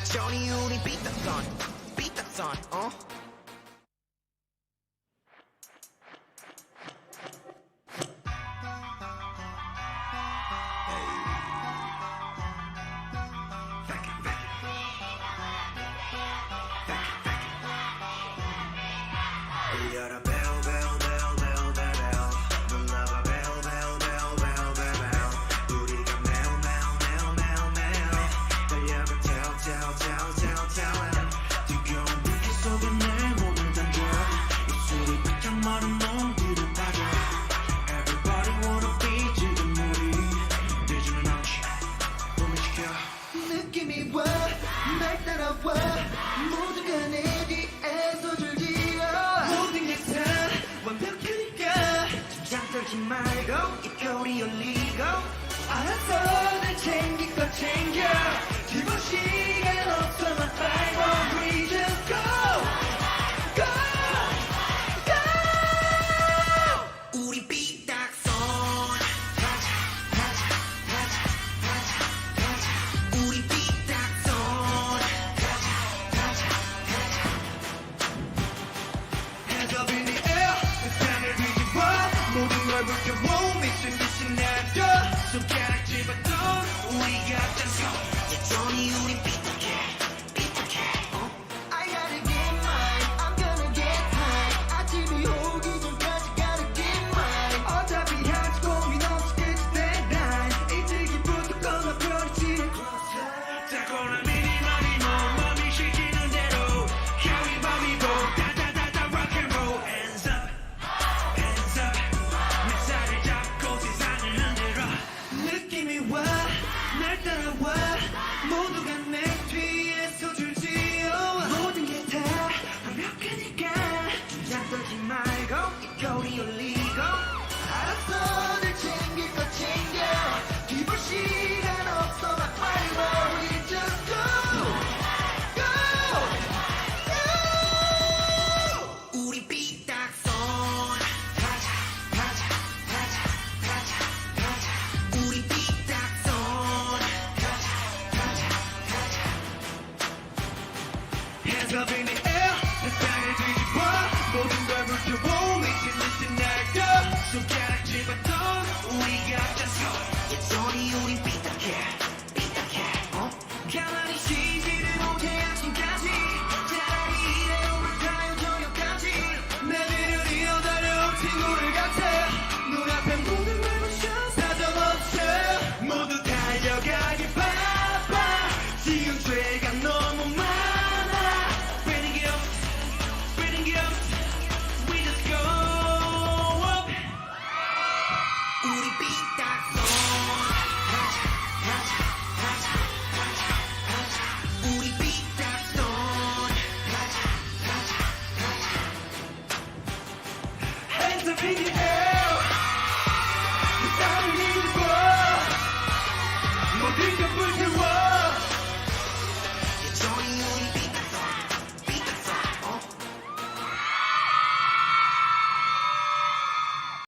여전히 우리 삐딱선 울려라 bell bell bell bell bell bell 눌러봐 bell bell bell bell bell bell 우리가 매우 매우 매우 매우 매우 달려가 tell tell tell tell tell 뜨거운 불빛 속에 내 몸을 던져 입술이 바짝 마른 놈들은 빠져 Everybody wanna be 지금 우리 늦으면 없이 봄을 지켜 느낌이 와 날 따라와 모두가 내 뒤에서 줄지어 모든 게 다 완벽하니까 긴장 떨지 말고 입꼬리 올리고 알았어 날 챙길 거 챙겨 기본 시간 없어 나 빨고 We just go go go 우리 삐딱선 가자 가자 가자 가자 가자 우리 삐딱선 가자 가자 가자 Hands up in the air 세상을 뒤집어 모든 걸 불태워 미친 듯이 날려 손가락 집었던 우리가 짠서 여전히 우린 삐딱해 I gotta get mine I'm gonna get high 아침이 오기 전까지 gotta get mine 어차피 할 고민 없이 끝이 deadline 일찍이부터 걸어버리지 자꾸나 미니머니 몸이 시키는 대로 가위바위보 다다다다 rock and roll hands up 내 살을 잡고 세상을 흔들어 느낌이 와 날 따라와 모두가 내 뒤에서 줄지어 모든 게 다 완벽하니까 긴장 떨지 말고 입꼬리 올리고 알았어 늘 챙길 거 챙겨 기볼 시간 없어 막 빨리 We just go go 우리 삐딱선 가자 가자 가자 가자 가자 우리 삐딱선 가자 가자 가자 Hands up in the air 세상을 뒤집어 모든 걸 불태워 미친 듯이 날려 손가락 집었던 우리가 짰어 여전히 우린 삐딱해 가만히 쉬지를 못해 아침까지 차라리 이대로 불타요 저녁까지 내일을 이어달려온 친구를 같아 눈앞에 모든 걸 부셔 사정없이 모두 달려가기 바빠 지금 죄가 너무 많아 Spreading it up We just go up 우리 삐딱선 가자 가자 가자 가자 가자 우리 삐딱선 가자 가자 가자 Hands up in the air 땀을 흘리고 모든 걸 불태워